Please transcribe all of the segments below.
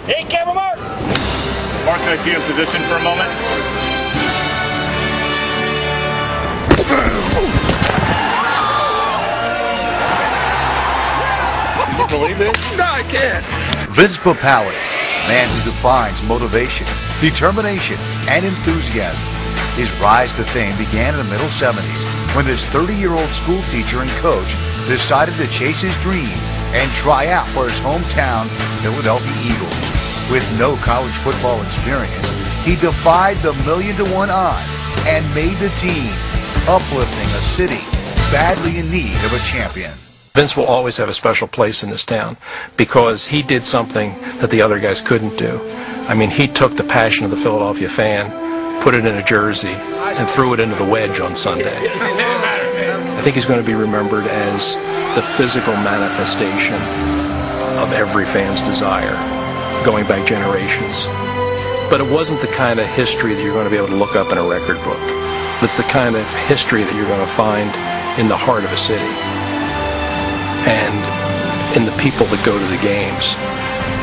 Hey, camera Mark! Mark, can I see you in position for a moment? Can you believe this? No, I can't. Vince Papale, man who defines motivation, determination, and enthusiasm. His rise to fame began in the middle 70s when this 30-year-old school teacher and coach decided to chase his dream and try out for his hometown Philadelphia Eagles. With no college football experience, he defied the 1,000,000-to-1 odds and made the team, uplifting a city badly in need of a champion. Vince will always have a special place in this town because he did something that the other guys couldn't do. I mean, he took the passion of the Philadelphia fan, put it in a jersey, and threw it into the wedge on Sunday. I think he's going to be remembered as the physical manifestation of every fan's desire, going back generations. But it wasn't the kind of history that you're going to be able to look up in a record book. It's the kind of history that you're going to find in the heart of a city and in the people that go to the games.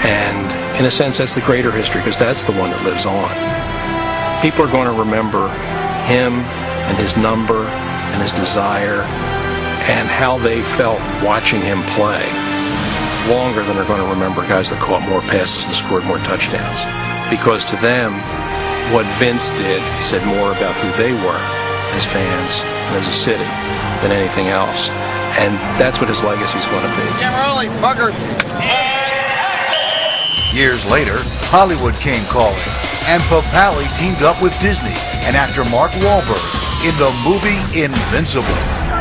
And in a sense, that's the greater history because that's the one that lives on. People are going to remember him and his number and his desire and how they felt watching him play longer than they're going to remember guys that caught more passes and scored more touchdowns. Because to them, what Vince did said more about who they were as fans and as a city than anything else. And that's what his legacy is going to be. Get rolling, bugger! Years later, Hollywood came calling, and Papale teamed up with Disney and actor Mark Wahlberg in the movie Invincible.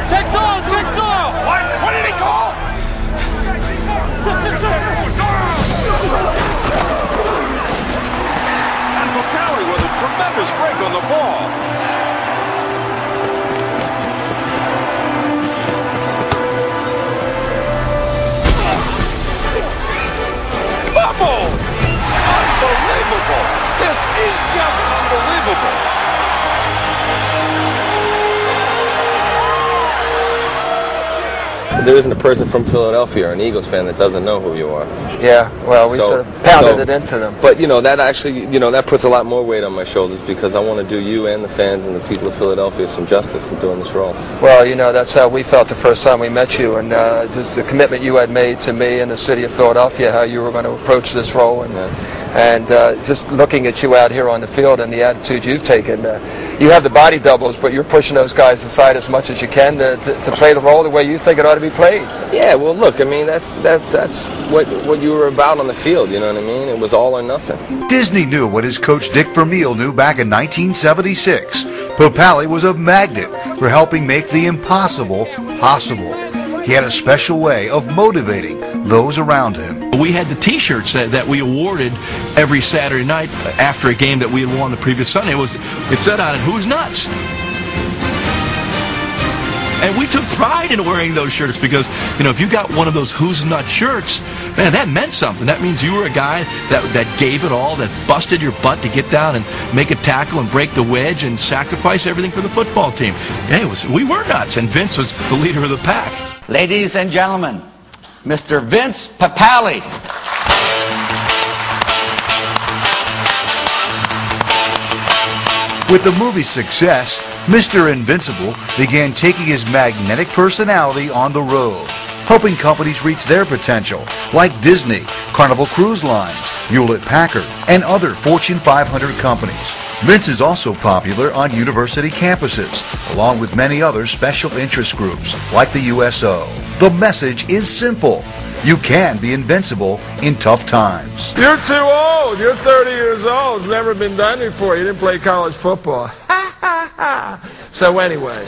Check Doyle! Check Doyle! What did he call? And Papale with a tremendous break on the ball. Bubble! Unbelievable! This is just unbelievable! There isn't a person from Philadelphia or an Eagles fan that doesn't know who you are. Yeah, well, we sort of pounded it into them. But, you know, that actually, you know, that puts a lot more weight on my shoulders because I want to do you and the fans and the people of Philadelphia some justice in doing this role. Well, you know, that's how we felt the first time we met you, and just the commitment you had made to me and the city of Philadelphia, how you were going to approach this role. And just looking at you out here on the field and the attitude you've taken, you have the body doubles, but you're pushing those guys aside as much as you can to play the role the way you think it ought to be played. Yeah, well, look, I mean, that's what you were about on the field, you know what I mean? It was all or nothing. Disney knew what his coach Dick Vermeil knew back in 1976. Papale was a magnet for helping make the impossible possible. He had a special way of motivating those around him. We had the T-shirts that we awarded every Saturday night after a game that we had won the previous Sunday. It said on it, "Who's nuts?" And we took pride in wearing those shirts because, you know, if you got one of those "Who's Nuts" shirts, man, that meant something. That means you were a guy that gave it all, that busted your butt to get down and make a tackle and break the wedge and sacrifice everything for the football team. Yeah, we were nuts, and Vince was the leader of the pack. Ladies and gentlemen, Mr. Vince Papale. With the movie's success, Mr. Invincible began taking his magnetic personality on the road, helping companies reach their potential, like Disney, Carnival Cruise Lines, Hewlett-Packard, and other Fortune 500 companies. Vince is also popular on university campuses, along with many other special interest groups, like the USO. The message is simple. You can be invincible in tough times. You're too old. You're 30 years old. It's never been done before. You didn't play college football. So anyway,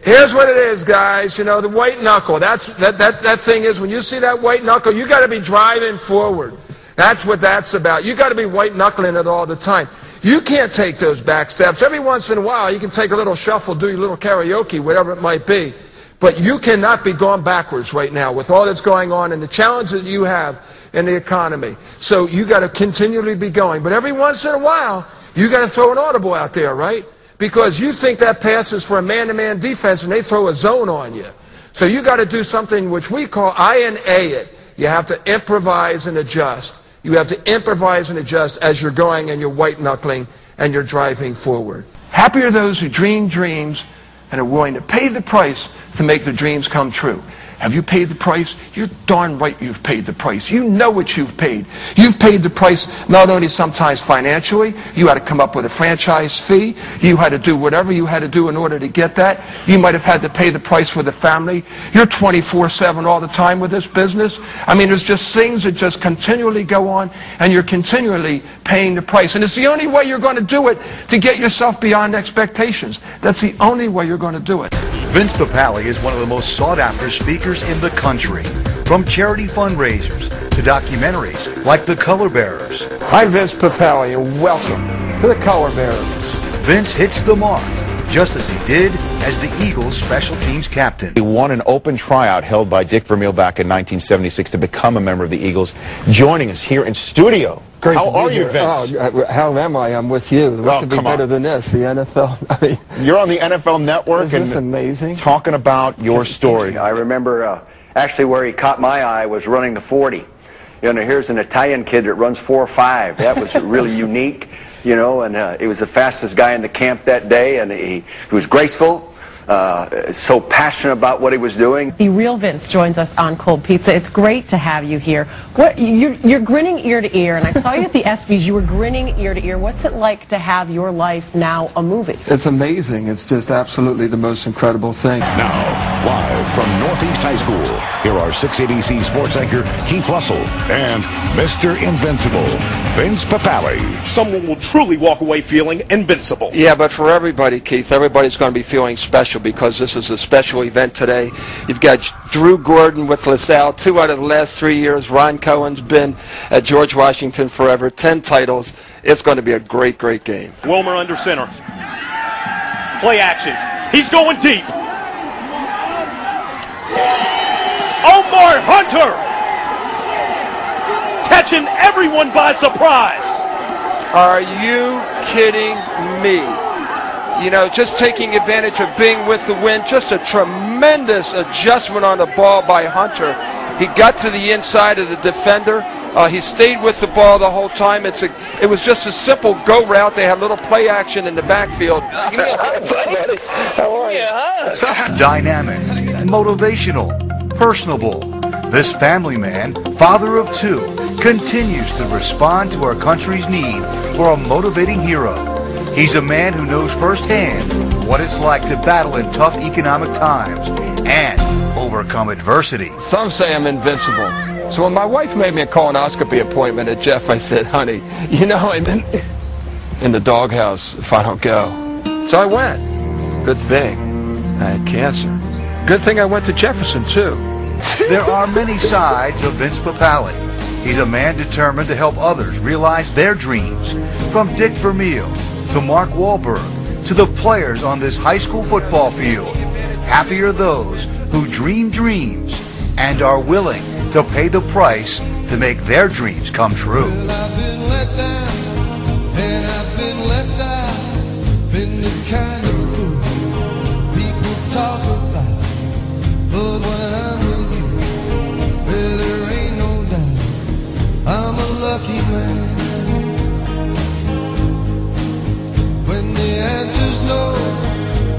here's what it is, guys. You know, the white knuckle. That thing is, when you see that white knuckle, you got to be driving forward. That's what that's about. You got to be white knuckling it all the time. You can't take those back steps. Every once in a while, you can take a little shuffle, do your little karaoke, whatever it might be. But you cannot be going backwards right now with all that's going on and the challenges you have in the economy. So you got to continually be going. But every once in a while, you got to throw an audible out there, right? Because you think that pass is for a man-to-man defense and they throw a zone on you. So you got to do something which we call I&A it. You have to improvise and adjust. You have to improvise and adjust as you're going and you're white-knuckling and you're driving forward. Happy are those who dream dreams and are willing to pay the price to make their dreams come true. Have you paid the price? You're darn right you've paid the price. You know what you've paid. You've paid the price not only sometimes financially, you had to come up with a franchise fee, you had to do whatever you had to do in order to get that. You might have had to pay the price for the family. You're 24/7 all the time with this business. I mean, there's just things that just continually go on, and you're continually paying the price. And it's the only way you're going to do it to get yourself beyond expectations. That's the only way you're going to do it. Vince Papale is one of the most sought-after speakers in the country. From charity fundraisers to documentaries like The Color Bearers. I'm Vince Papale, and welcome to The Color Bearers. Vince hits the mark, just as he did as the Eagles special teams captain. He won an open tryout held by Dick Vermeil back in 1976 to become a member of the Eagles. Joining us here in studio. Great How are you, Vince? Oh, how am I? I'm with you. What could be better than this? The NFL. I mean, you're on the NFL Network. Isn't this amazing? Talking about your story. I remember actually where he caught my eye was running the 40. You know, here's an Italian kid that runs 4.5. That was really unique. You know, and he was the fastest guy in the camp that day, and he was graceful. So passionate about what he was doing. The real Vince joins us on Cold Pizza. It's great to have you here. You're grinning ear to ear, and I saw you at the ESPYs. You were grinning ear to ear. What's it like to have your life now a movie? It's amazing. It's just absolutely the most incredible thing. Now, live from Northeast High School, here are 680C sports anchor Keith Russell and Mr. Invincible, Vince Papale. Someone will truly walk away feeling invincible. Yeah, but for everybody, Keith, everybody's going to be feeling special because this is a special event today. You've got Drew Gordon with LaSalle, 2 out of the last 3 years. Ron Cohen's been at George Washington forever, 10 titles. It's going to be a great, great game. Wilmer under center. Play action. He's going deep. Omar Hunter catching everyone by surprise. Are you kidding me? You know, just taking advantage of being with the wind, just a tremendous adjustment on the ball by Hunter. He got to the inside of the defender. He stayed with the ball the whole time. It was just a simple go route. They had a little play action in the backfield. How are you? Dynamic, motivational, personable. This family man, father of 2, continues to respond to our country's need for a motivating hero. He's a man who knows firsthand what it's like to battle in tough economic times and overcome adversity. Some say I'm invincible. So when my wife made me a colonoscopy appointment at Jeff, I said, honey, you know, in the doghouse if I don't go. So I went. Good thing I had cancer. Good thing I went to Jefferson, too. There are many sides of Vince Papale. He's a man determined to help others realize their dreams. From Dick Vermeil to Mark Wahlberg to the players on this high school football field. Happy are those who dream dreams and are willing to pay the price to make their dreams come true. Well, I've been let down, and I've been left out, been the kind of fool people talk about, but when I'm with you, well, there ain't no doubt, I'm a lucky man. When the answer's no,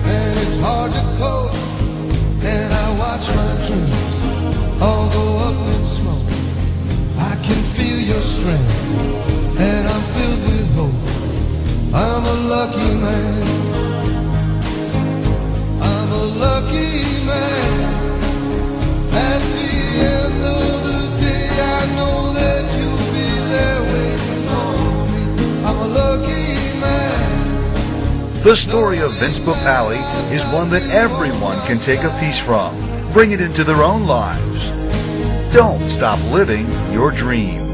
and it's hard to cope, and I watch my dreams all go up in smoke. I can feel your strength, and I'm filled with hope. I'm a lucky man. I'm a lucky man. At the end of the day, I know that you'll be there waiting for me. I'm a lucky man. The story of Vince Papale is one that everyone can take a piece from. Bring it into their own lives. Don't stop living your dreams.